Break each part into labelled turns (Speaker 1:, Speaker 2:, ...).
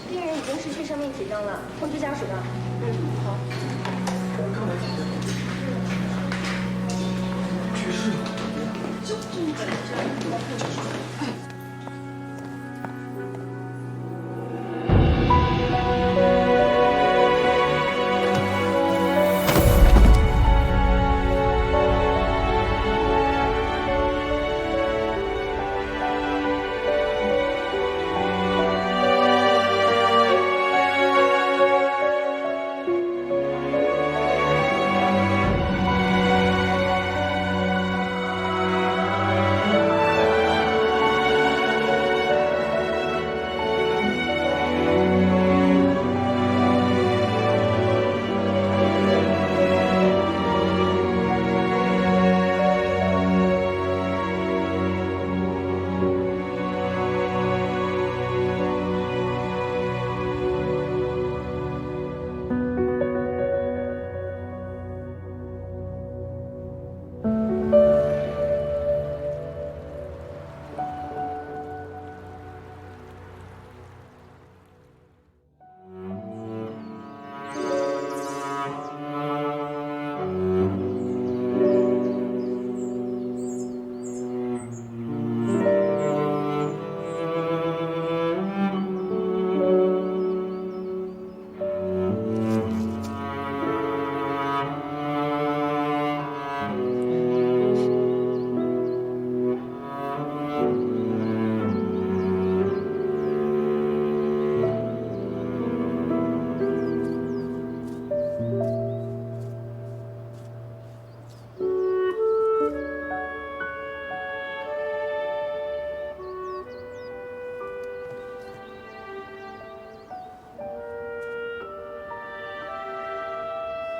Speaker 1: 病人已经失去生命体征了，通知家属吧。好。
Speaker 2: 刚才听见去世了。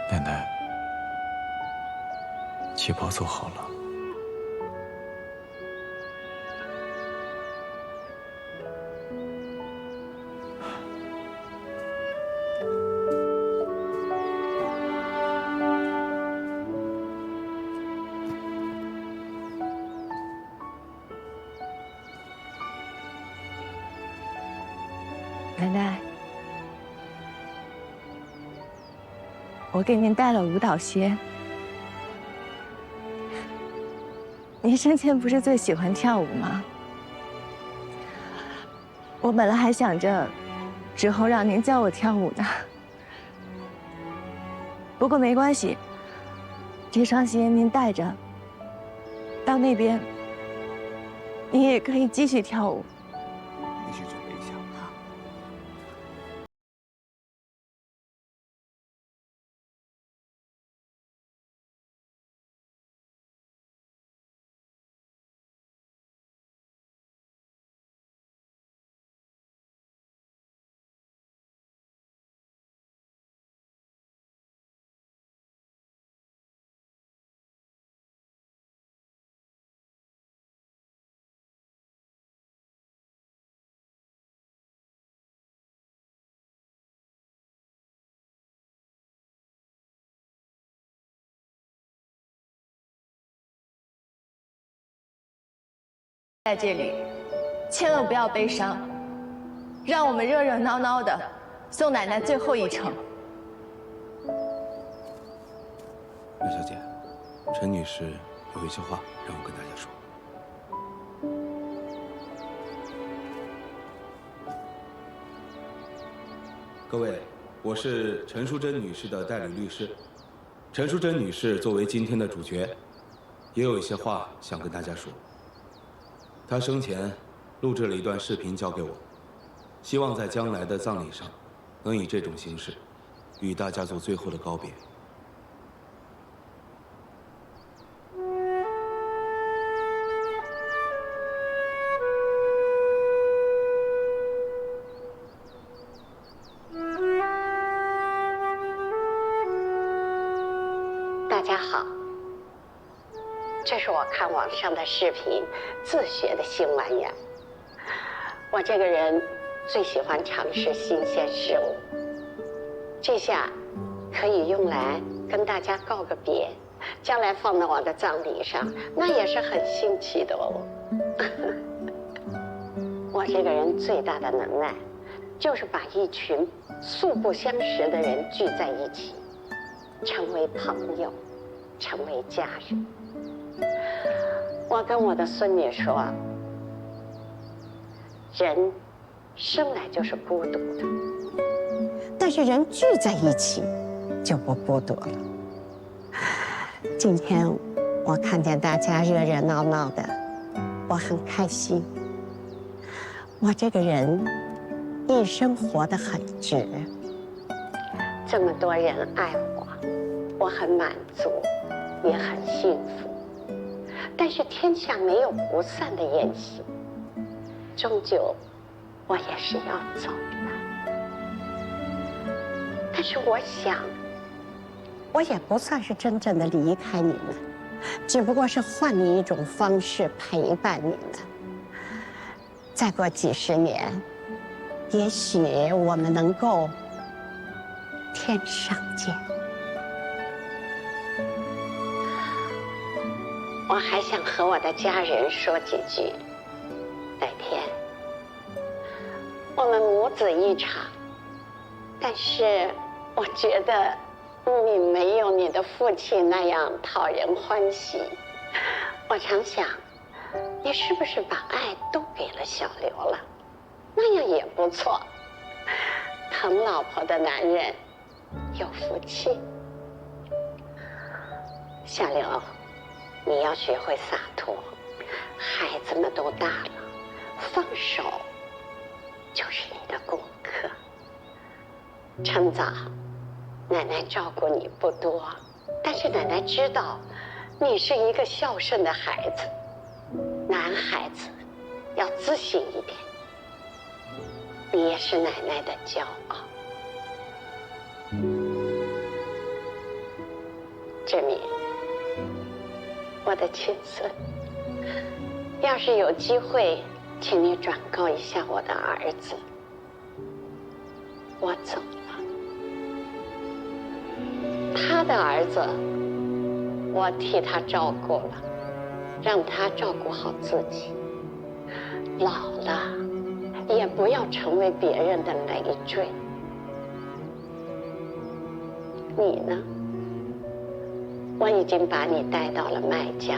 Speaker 3: 奶奶，旗袍做好了。
Speaker 4: 奶奶，我给您带了舞蹈鞋。您生前不是最喜欢跳舞吗？我本来还想着之后让您教我跳舞呢，不过没关系，这双鞋您带着，到那边您也可以继续跳舞。
Speaker 2: 你去准备一下。
Speaker 4: 好。在这里，千万不要悲伤，让我们热热闹闹的送奶奶最后一程。
Speaker 2: 刘小姐，陈女士有一些话让我跟大家说。各位，我是陈淑贞女士的代理律师。陈淑贞女士作为今天的主角，也有一些话想跟大家说。她生前录制了一段视频交给我，希望在将来的葬礼上，能以这种形式，与大家做最后的告别。
Speaker 5: 大家好，这是我看网上的视频自学的新玩意儿。我这个人最喜欢尝试新鲜事物，这下可以用来跟大家告个别，将来放到我的葬礼上，那也是很新奇的哦。我这个人最大的能耐，就是把一群素不相识的人聚在一起，成为朋友，成为家人。我跟我的孙女说，人生来就是孤独的，但是人聚在一起就不孤独了。今天我看见大家热热闹闹的，我很开心。我这个人一生活得很值，这么多人爱我，我很满足，也很幸福。但是天下没有不散的宴席，终究我也是要走的。但是我想，我也不算是真正的离开你们，只不过是换你一种方式陪伴你们。再过几十年，也许我们能够天上见。我还想和我的家人说几句。那天，我们母子一场，但是我觉得你没有你的父亲那样讨人欢喜。我常想，你是不是把爱都给了小刘了？那样也不错。疼老婆的男人有福气。小刘，你要学会洒脱，孩子们都大了，放手就是你的功课。趁早，奶奶照顾你不多，但是奶奶知道你是一个孝顺的孩子，男孩子要自信一点。你也是奶奶的骄傲。志明，我的亲孙，要是有机会，请你转告一下我的儿子，我走了。他的儿子，我替他照顾了，让他照顾好自己。老了，也不要成为别人的累赘。你呢？我已经把你带到了麦家，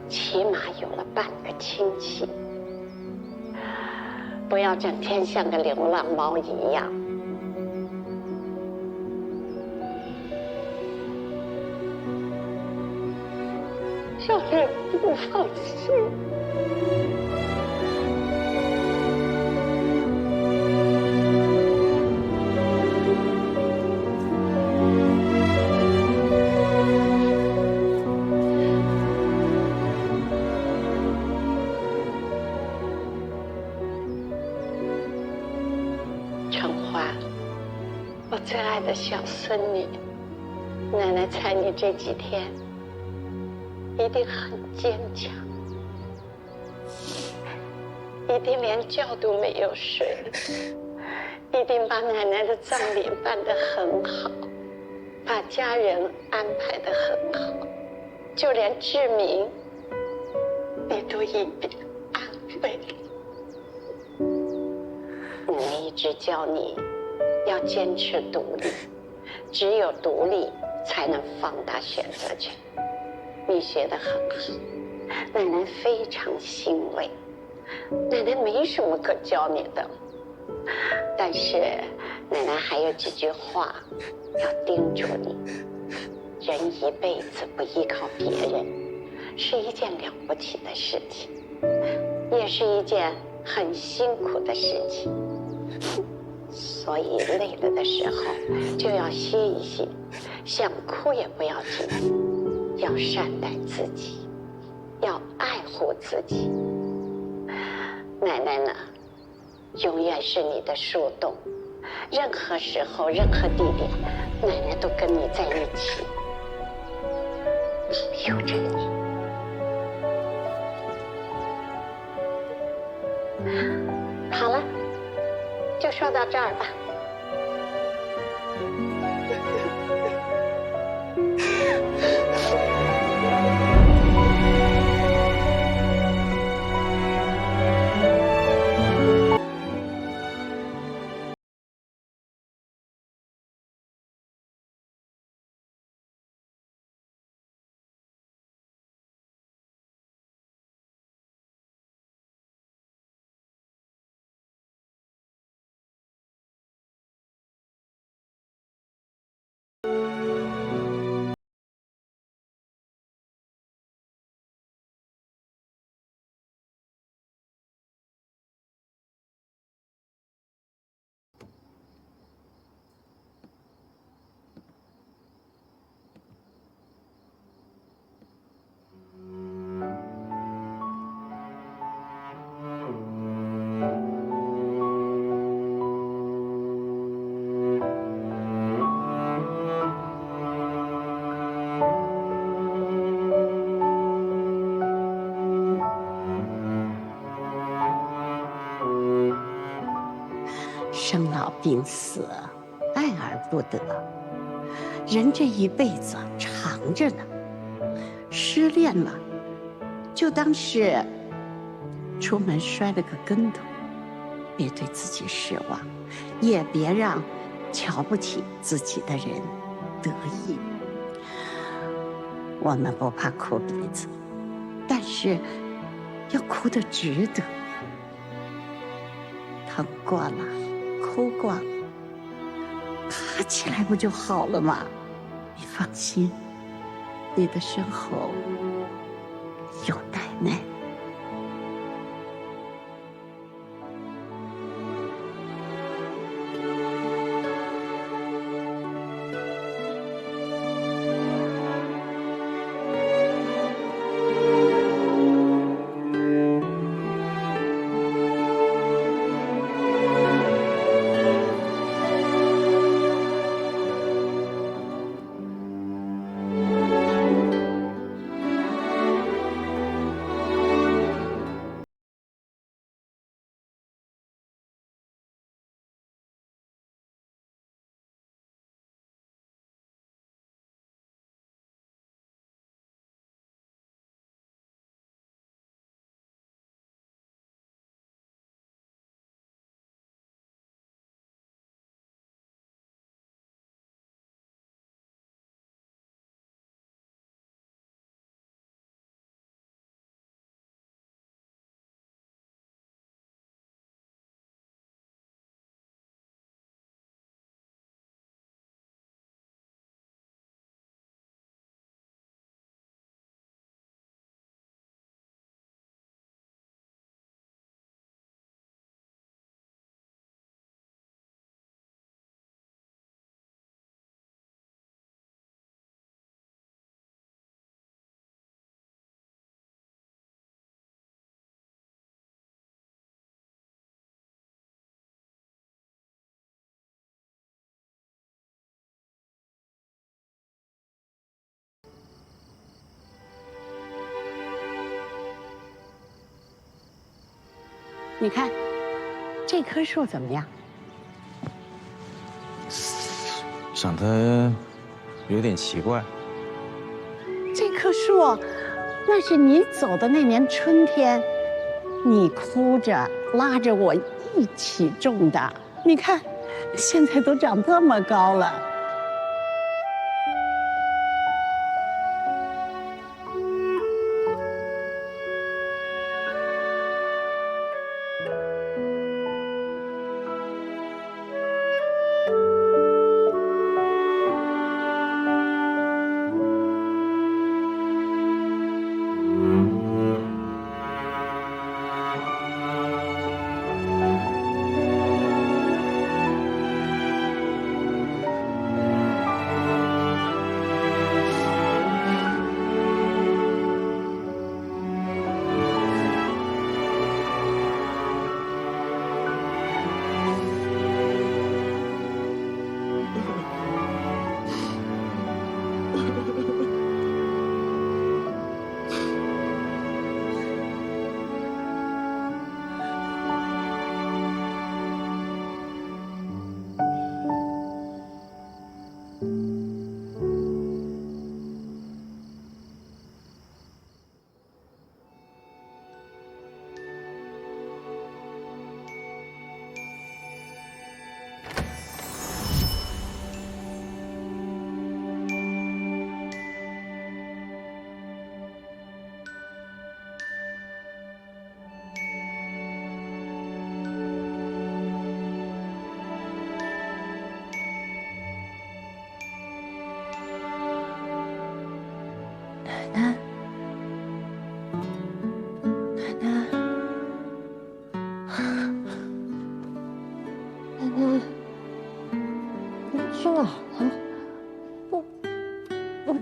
Speaker 5: 起码有了半个亲戚。不要整天像个流浪猫一样。让人不放心。成欢，我最爱的小孙女，奶奶猜你这几天一定很坚强，一定连觉都没有睡，一定把奶奶的葬礼办得很好，把家人安排得很好，就连志明，你都一并安慰。奶奶一直教你要坚持独立，只有独立才能放大选择权。你学得很好，奶奶非常欣慰。奶奶没什么可教你的，但是奶奶还有几句话要叮嘱你：人一辈子不依靠别人，是一件了不起的事情，也是一件很辛苦的事情。所以累了的时候就要歇一歇，想哭也不要紧，要善待自己，要爱护自己。奶奶呢，永远是你的树洞，任何时候、任何地点，奶奶都跟你在一起，保佑着你。好了，就说到这儿吧。生老病死，爱而不得。人这一辈子长着呢，失恋了，就当是出门摔了个跟头，别对自己失望，也别让瞧不起自己的人得意。我们不怕哭鼻子，但是要哭得值得。疼过了，哭过了，爬起来不就好了吗？你放心，你的身后有奶奶。你看，这棵树怎么样？
Speaker 3: 长得有点奇怪。
Speaker 5: 这棵树，那是你走的那年春天，你哭着拉着我一起种的。你看，现在都长这么高了。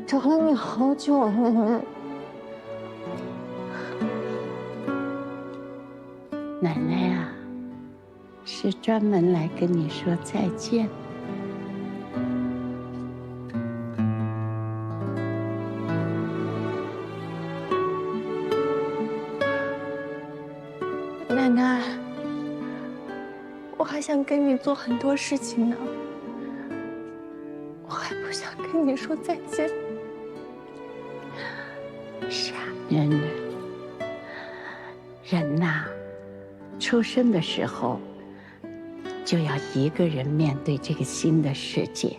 Speaker 1: 找了你好久了，奶奶。
Speaker 5: 奶奶啊，是专门来跟你说再见。奶奶，
Speaker 4: 我还想跟你做很多事情呢，我还不想跟你说再见。
Speaker 5: 傻囡囡，人呐，出生的时候就要一个人面对这个新的世界。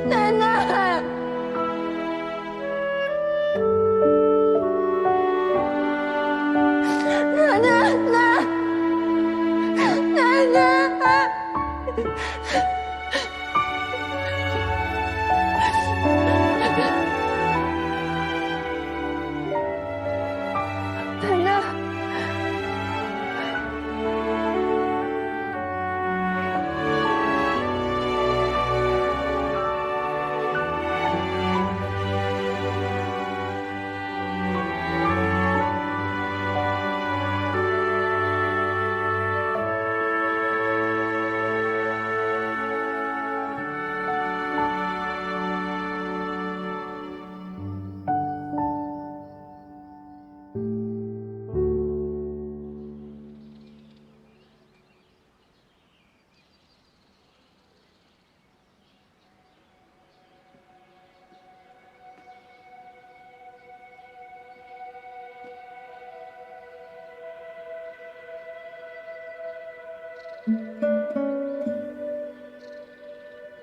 Speaker 4: 奶奶，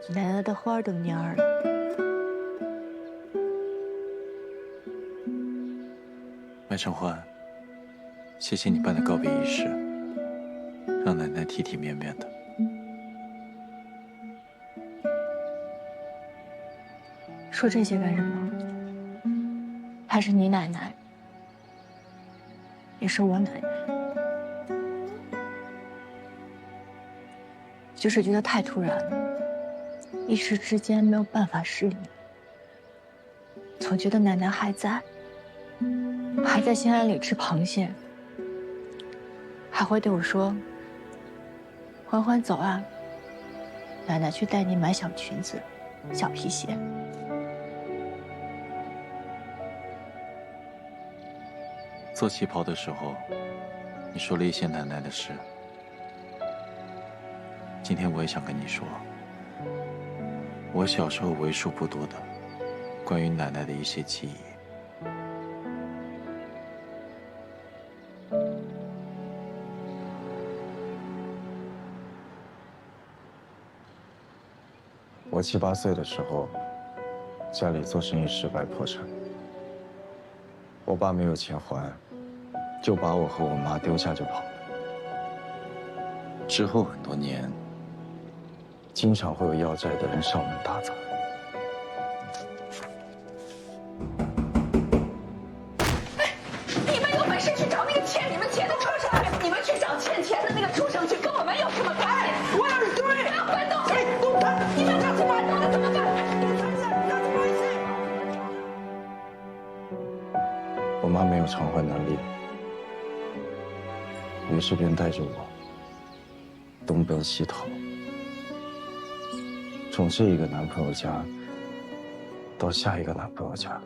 Speaker 4: 奶奶的花都蔫儿了。
Speaker 3: 麦承欢，谢谢你办的告别仪式，让奶奶体体面面的。
Speaker 4: 说这些干什么？她是你奶奶，也是我奶奶。就是觉得太突然了，一时之间没有办法适应。总觉得奶奶还在兴安里吃螃蟹，还会对我说：“欢欢走啊，奶奶去带你买小裙子、小皮鞋。”
Speaker 3: 做旗袍的时候，你说了一些奶奶的事。今天我也想跟你说，我小时候为数不多的关于奶奶的一些记忆。
Speaker 6: 我7、8岁的时候，家里做生意失败破产，我爸没有钱还，就把我和我妈丢下就跑了。
Speaker 3: 之后很多年，
Speaker 6: 经常会有要债的人上门打砸。
Speaker 7: 你们有本事去找那个欠你们钱的畜生！你们去找欠钱的那个畜生去，跟我们有什么关系？我要是对，不要搬动！哎，动他！你们找去搬动了怎么办？动他一下，让他放心。
Speaker 6: 我妈没有偿还能力，于是便带着我东奔西逃，从这一个男朋友家到下一个男朋友家。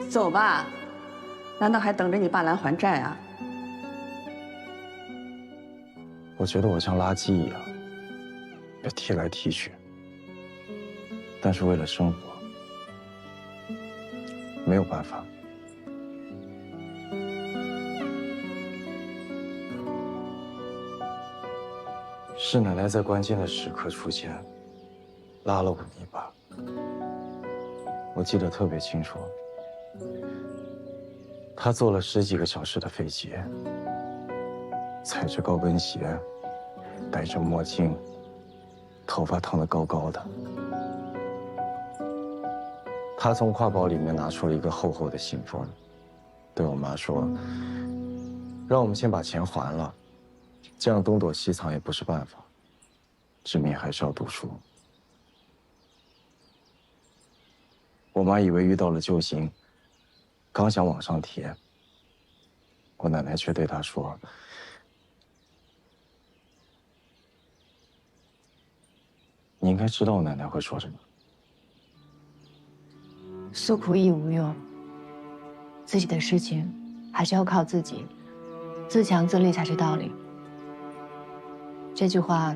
Speaker 7: 走吧，难道还等着你爸来还债啊？
Speaker 6: 我觉得我像垃圾一样被踢来踢去，但是为了生活，没有办法。是奶奶在关键的时刻出现，拉了我一把。我记得特别清楚，她坐了10几个小时的飞机，踩着高跟鞋，戴着墨镜，头发烫得高高的。她从挎包里面拿出了一个厚厚的信封，对我妈说：“让我们先把钱还了。”这样东躲西藏也不是办法，志明还是要读书。我妈以为遇到了救星，刚想往上贴，我奶奶却对她说：“你应该知道我奶奶会说什么。
Speaker 4: 诉苦亦无用，自己的事情还是要靠自己，自强自立才是道理。”这句话，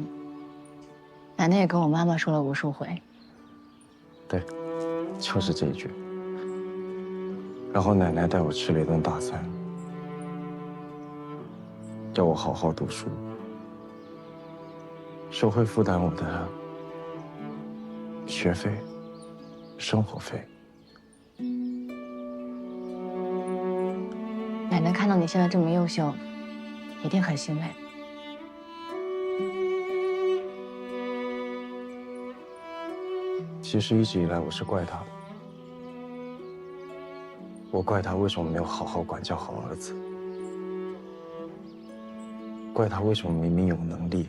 Speaker 4: 奶奶也跟我妈妈说了无数回。
Speaker 6: 对，就是这一句。然后奶奶带我吃了一顿大餐，叫我好好读书，说会负担我的学费、生活费。
Speaker 4: 奶奶看到你现在这么优秀，一定很欣慰。
Speaker 6: 其实一直以来我是怪他的，我怪他为什么没有好好管教好儿子，怪他为什么明明有能力，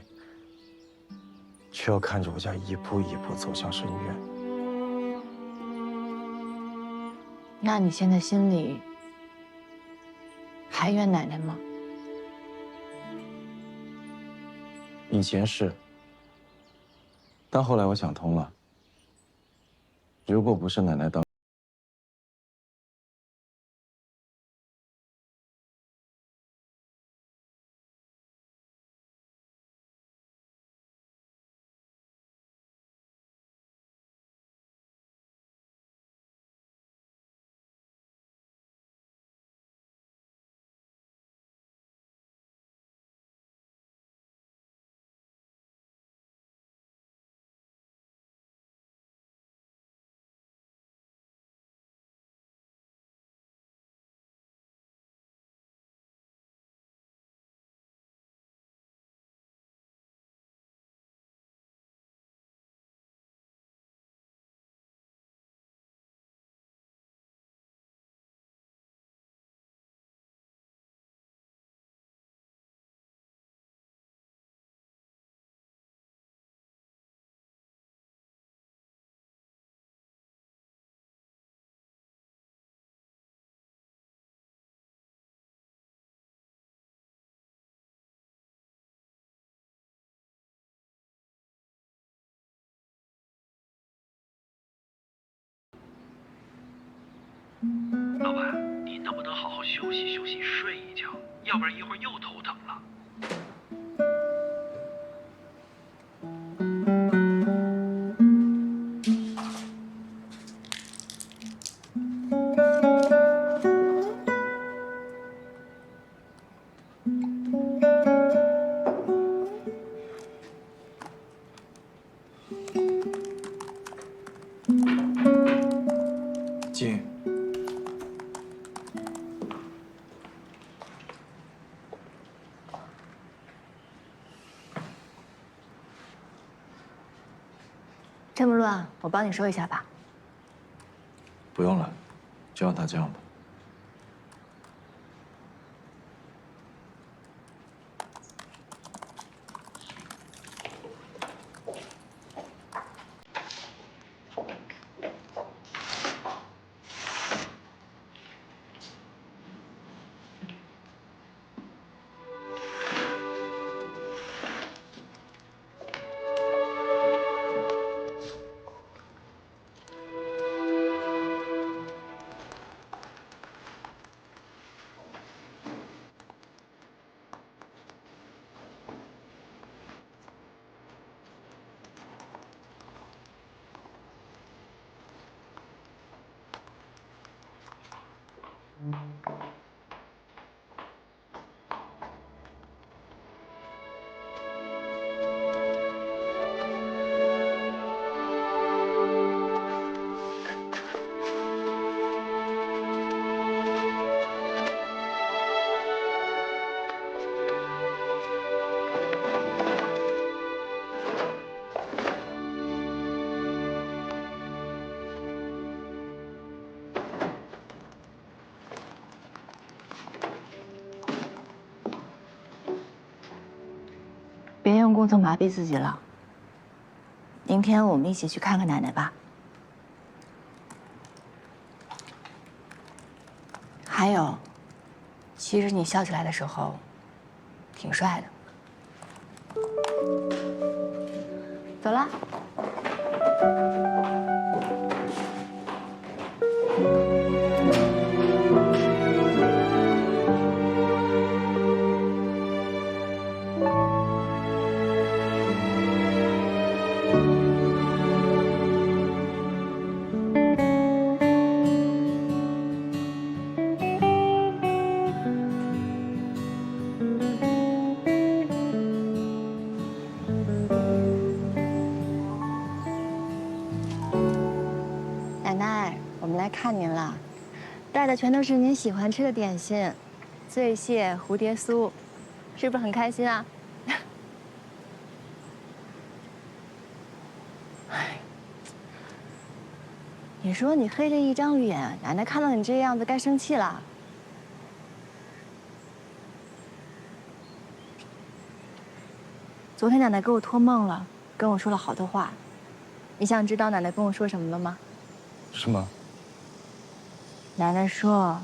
Speaker 6: 却要看着我家一步一步走向深渊。
Speaker 4: 那你现在心里还怨奶奶吗？
Speaker 6: 以前是，但后来我想通了，如果不是奶奶当。
Speaker 8: 老板，你能不能好好休息休息，睡一觉，要不然一会儿又头疼了。
Speaker 3: 静。
Speaker 4: 这么乱，我帮你收一下吧。
Speaker 3: 不用了，就让他这样吧。
Speaker 4: 别用工作麻痹自己了。明天我们一起去看看奶奶吧。还有，其实你笑起来的时候，挺帅的。走了。奶奶，我们来看您了，带的全都是您喜欢吃的点心，醉蟹、蝴蝶酥，是不是很开心啊？哎，你说你黑着一张脸，奶奶看到你这样子该生气了。昨天奶奶给我托梦了，跟我说了好多话，你想知道奶奶跟我说什么了吗？
Speaker 6: 是吗？
Speaker 4: 奶奶说，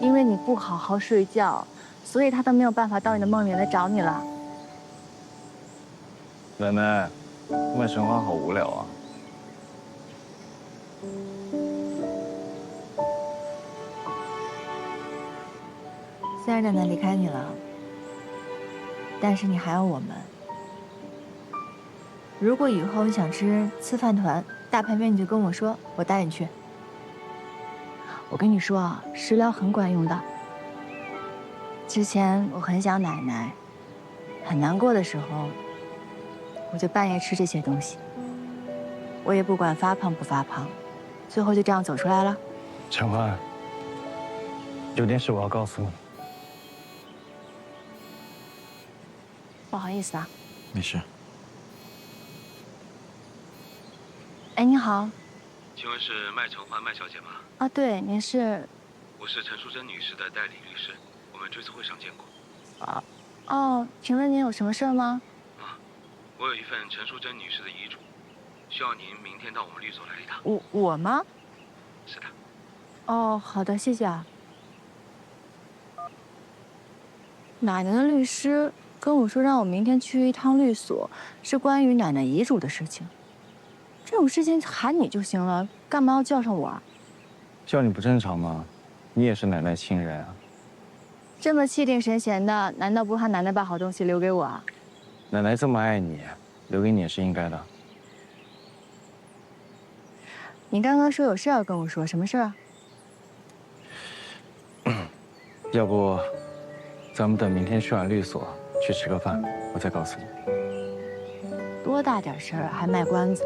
Speaker 4: 因为你不好好睡觉，所以她都没有办法到你的梦里来找你了。
Speaker 6: 奶奶，卖神话好无聊啊。
Speaker 4: 虽然奶奶离开你了，但是你还有我们。如果以后你想吃刺饭团、大排面，你就跟我说，我带你去。我跟你说啊，食疗很管用的。之前我很想奶奶，很难过的时候，我就半夜吃这些东西。我也不管发胖不发胖，最后就这样走出来了。
Speaker 6: 陈欢，有件事我要告诉你。
Speaker 4: 不好意思啊。
Speaker 3: 没事。
Speaker 4: 哎，你好。
Speaker 2: 请问是麦成欢麦小姐吗？
Speaker 4: 啊，对，您是？
Speaker 2: 我是陈淑贞女士的代理律师，我们追思会上见过。
Speaker 4: 啊，哦，请问您有什么事儿吗？
Speaker 2: 啊，我有一份陈淑贞女士的遗嘱，需要您明天到我们律所来一趟。
Speaker 4: 我吗？
Speaker 2: 是的。
Speaker 4: 哦，好的，谢谢啊。奶奶的律师跟我说，让我明天去一趟律所，是关于奶奶遗嘱的事情。这种事情喊你就行了，干嘛要叫上我啊？
Speaker 6: 叫你不正常吗？你也是奶奶亲人啊。
Speaker 4: 这么气定神闲的，难道不怕奶奶把好东西留给我啊？
Speaker 6: 奶奶这么爱你，留给你也是应该的。
Speaker 4: 你刚刚说有事要跟我说，什么事啊？
Speaker 6: 要不，咱们等明天去完律所去吃个饭，我再告诉你。
Speaker 4: 多大点事儿还卖关子？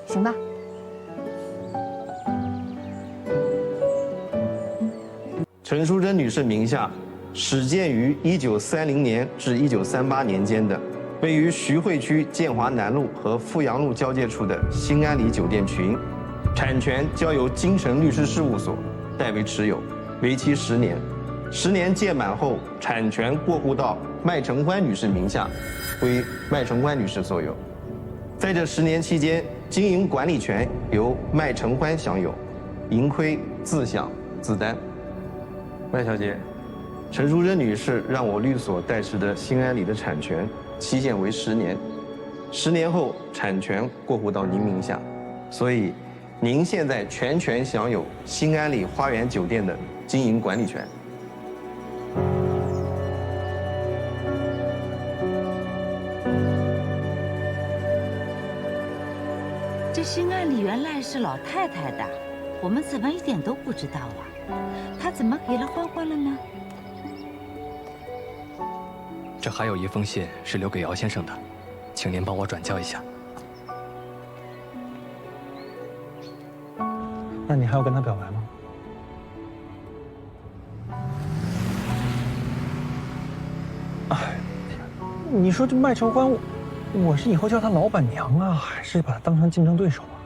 Speaker 4: 行吧。
Speaker 9: 陈淑贞女士名下，始建于1930年至1938年间的位于徐汇区建华南路和富阳路交界处的新安里酒店群，产权交由京城律师事务所代为持有，为期10年。10年届满后，产权过户到麦承欢女士名下，归麦承欢女士所有。在这10年期间，经营管理权由麦承欢享有，盈亏自享自担。麦小姐，陈淑贞女士让我律所代持的新安里的产权期限为10年，10年后产权过户到您名下，所以您现在全权享有新安里花园酒店的经营管理权。
Speaker 10: 这新安里原来是老太太的，我们怎么一点都不知道啊？她怎么给了欢欢了呢？
Speaker 11: 这还有一封信是留给姚先生的，请您帮我转交一下。
Speaker 12: 那你还要跟他表白吗？哎，你说这麦承欢，我是以后叫他老板娘啊，还是把他当成竞争对手啊？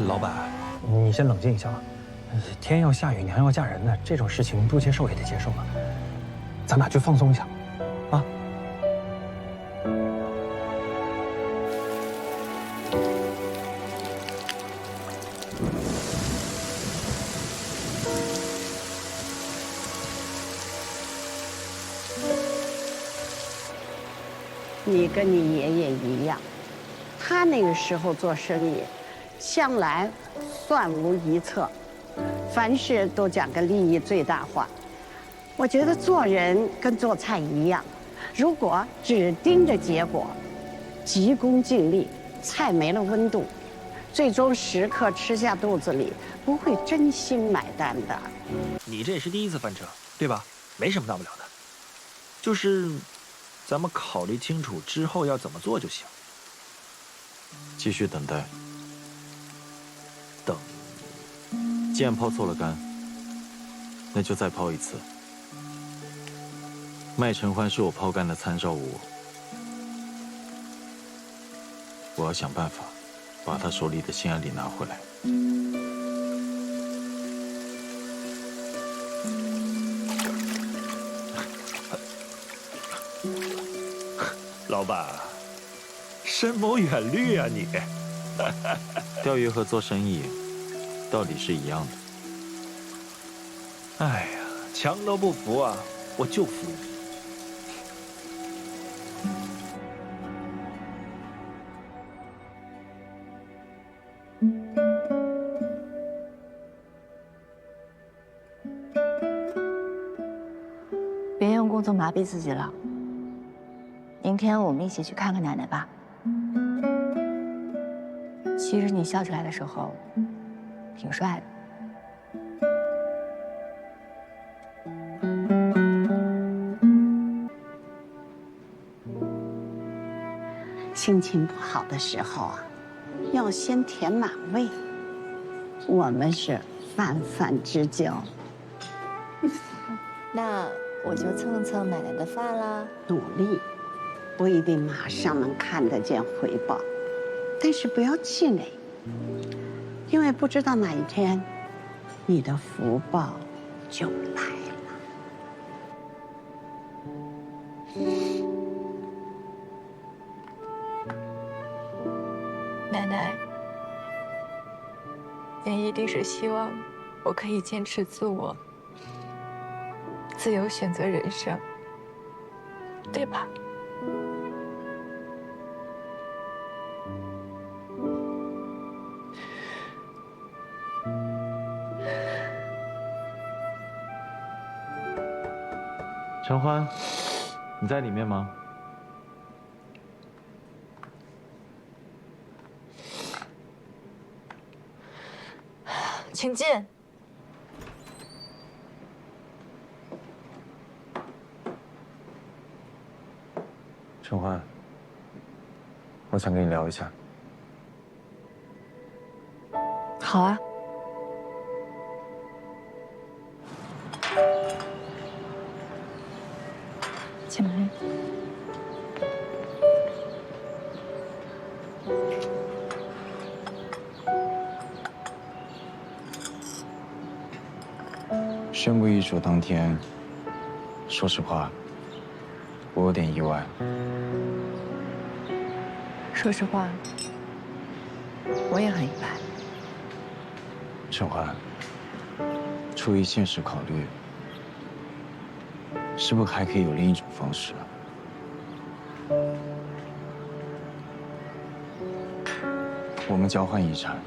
Speaker 11: 老板，
Speaker 12: 你先冷静一下吧。天要下雨，娘要嫁人呢，这种事情不接受也得接受啊。咱俩去放松一下，啊。
Speaker 5: 你跟你爷爷一样，他那个时候做生意，向来算无一策，凡事都讲个利益最大化。我觉得做人跟做菜一样，如果只盯着结果，急功近利，菜没了温度，最终食客吃下肚子里，不会真心买单的。
Speaker 8: 你这也是第一次翻车，对吧？没什么大不了的，就是咱们考虑清楚之后要怎么做就行。
Speaker 3: 继续等待。
Speaker 8: 等。
Speaker 3: 既然抛错了杆，那就再抛一次。麦承欢是我抛杆的参照物，我要想办法把他手里的新安里拿回来。
Speaker 8: 老板，深谋远虑啊你！
Speaker 3: 钓鱼和做生意道理是一样
Speaker 8: 的。哎呀，强都不服啊，我就服你。
Speaker 4: 别用工作麻痹自己了。明天我们一起去看看奶奶吧。其实你笑起来的时候，挺帅的。
Speaker 5: 心情不好的时候啊，要先填满胃。我们是泛泛之交。
Speaker 4: 那我就蹭蹭奶奶的饭啦。
Speaker 5: 努力，不一定马上能看得见回报，但是不要气馁，因为不知道哪一天，你的福报就来了。
Speaker 4: 奶奶，您一定是希望我可以坚持自我，自由选择人生，对吧？
Speaker 3: 承欢，你在里面吗？
Speaker 4: 请进。
Speaker 6: 承欢，我想跟你聊一下。
Speaker 4: 好啊。
Speaker 6: 宣布遗嘱当天，说实话，我有点意外。
Speaker 4: 说实话，我也很意外。
Speaker 6: 陈欢，出于现实考虑，是不是还可以有另一种方式？我们交换遗产，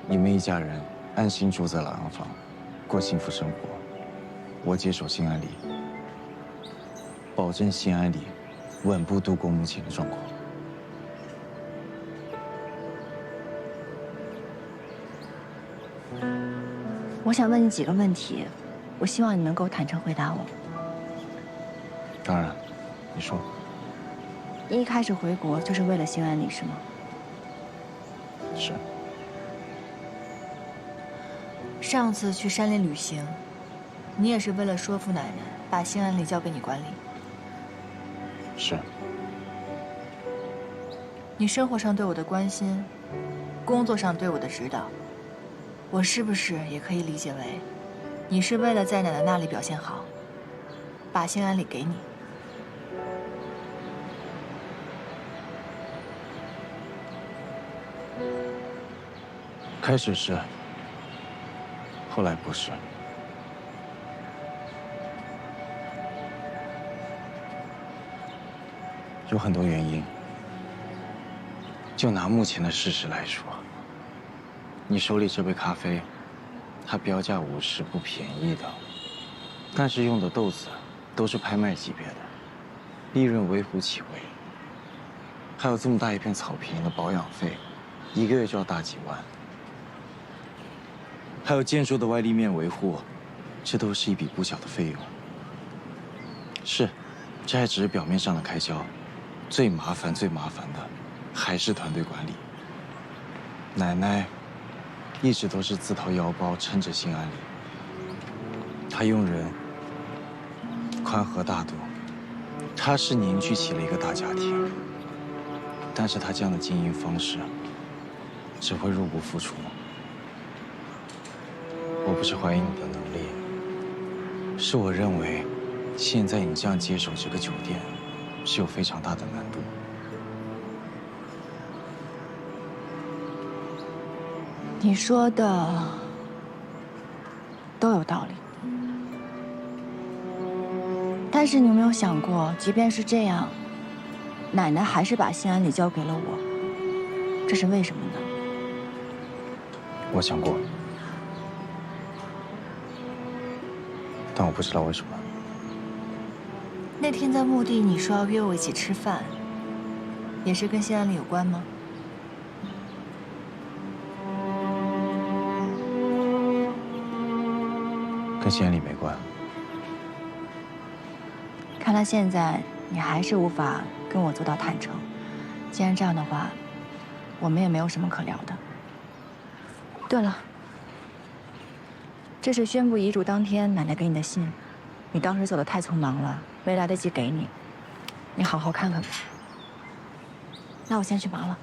Speaker 6: 你们一家人安心住在朗阳坊，过幸福生活。我接手新安里，保证新安里稳步度过目前的状况。
Speaker 4: 我想问你几个问题，我希望你能够坦诚回答我。
Speaker 6: 当然，你说。
Speaker 4: 你一开始回国就是为了新安里是吗？
Speaker 6: 是。
Speaker 4: 上次去山里旅行，你也是为了说服奶奶把新安里交给你管理。
Speaker 6: 是。
Speaker 4: 你生活上对我的关心，工作上对我的指导，我是不是也可以理解为，你是为了在奶奶那里表现好，把新安里给你？
Speaker 6: 开始是，后来不是。有很多原因。就拿目前的事实来说，你手里这杯咖啡，它标价50，不便宜的，但是用的豆子都是拍卖级别的，利润微乎其微。还有这么大一片草坪的保养费，1个月就要大几万。还有建筑的外立面维护，这都是一笔不小的费用。是，这还只是表面上的开销，最麻烦的还是团队管理。奶奶一直都是自掏腰包撑着新安里，她用人宽和大度，她是凝聚起了一个大家庭。但是她这样的经营方式，只会入不敷出。我不是怀疑你的能力，是我认为，现在你这样接手这个酒店，是有非常大的难度。
Speaker 4: 你说的都有道理，但是你有没有想过，即便是这样，奶奶还是把新安里交给了我，这是为什么呢？
Speaker 6: 我想过。但我不知道为什么。
Speaker 4: 那天在墓地，你说要约我一起吃饭，也是跟新安里有关吗？
Speaker 6: 跟新安里没关。
Speaker 4: 看来现在你还是无法跟我做到坦诚。既然这样的话，我们也没有什么可聊的。对了。这是宣布遗嘱当天奶奶给你的信，你当时走得太匆忙了，没来得及给你，你好好看看吧。那我先去忙了。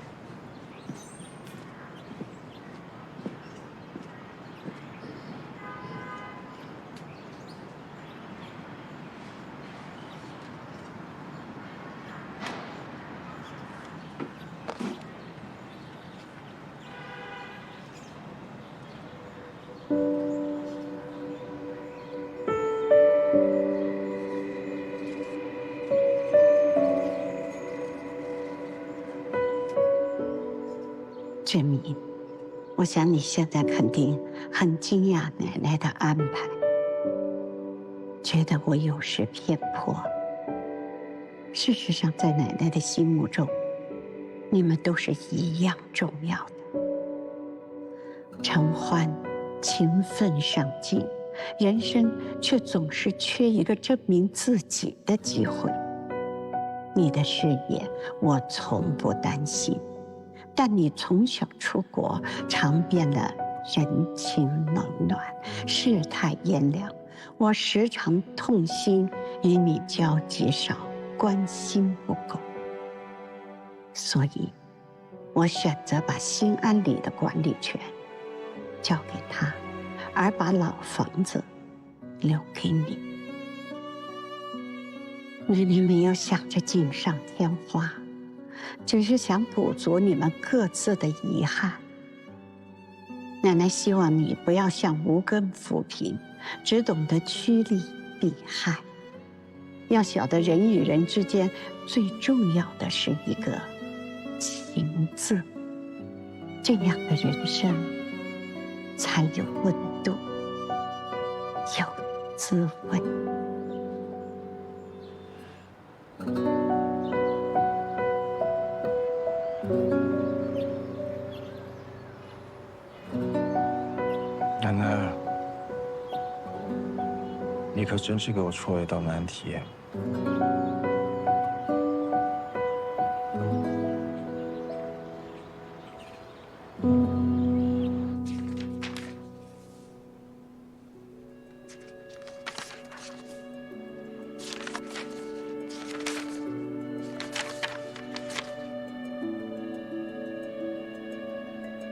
Speaker 5: 志明，我想你现在肯定很惊讶奶奶的安排，觉得我有失偏颇。事实上，在奶奶的心目中，你们都是一样重要的。陈欢勤奋上进，人生却总是缺一个证明自己的机会。你的事业，我从不担心。但你从小出国，尝遍了人情冷暖、世态炎凉，我时常痛心与你交集少，关心不够。所以，我选择把新安里的管理权交给他，而把老房子留给你。奶奶没有想着锦上添花，只是想补足你们各自的遗憾。奶奶希望你不要像无根浮萍，只懂得趋利避害，要晓得人与人之间最重要的是一个情字，这样的人生才有温度，有滋味。
Speaker 6: 奶奶，你可真是给我出了一道难题。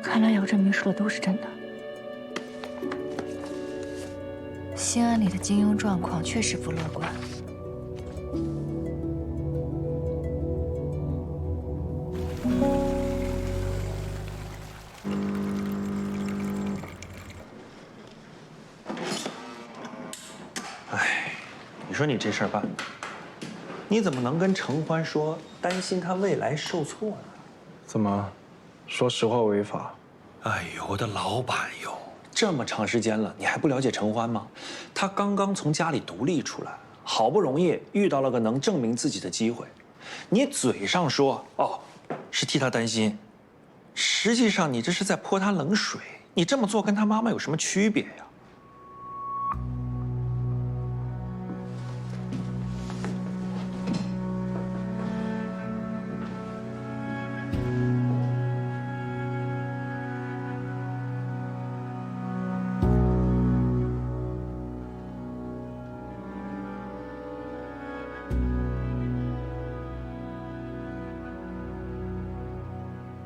Speaker 4: 看来姚振明说的都是真的。兴安里的经营状况确实不乐观。
Speaker 8: 哎，你说你这事儿办的，你怎么能跟程欢说担心他未来受挫呢？
Speaker 6: 怎么，说实话违法？
Speaker 8: 哎呦，我的老板哟！这么长时间了，你还不了解程欢吗？他刚刚从家里独立出来，好不容易遇到了个能证明自己的机会。你嘴上说哦，是替他担心，实际上你这是在泼他冷水。你这么做跟他妈妈有什么区别呀？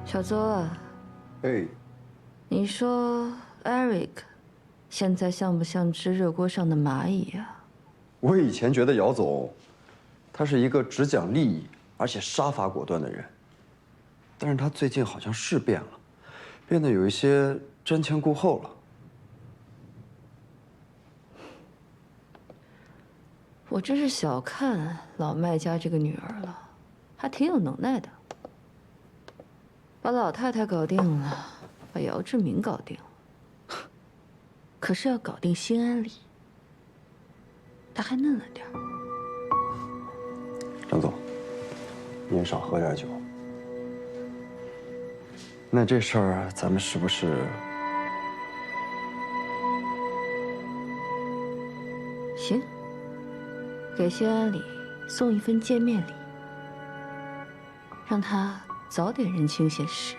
Speaker 13: 小邹啊，
Speaker 9: 哎，
Speaker 13: 你说 Eric 现在像不像只热锅上的蚂蚁呀？
Speaker 14: 我以前觉得姚总，他是一个只讲利益而且杀伐果断的人，但是他最近好像是变了，变得有一些瞻前顾后了。
Speaker 13: 我真是小看老麦家这个女儿了，还挺有能耐的。把老太太搞定了，把姚志明搞定了，可是要搞定兴安里，他还嫩了点儿。
Speaker 14: 张总，您少喝点酒。那这事儿咱们是不是？
Speaker 13: 行，给兴安里送一份见面礼，让他早点认清现实。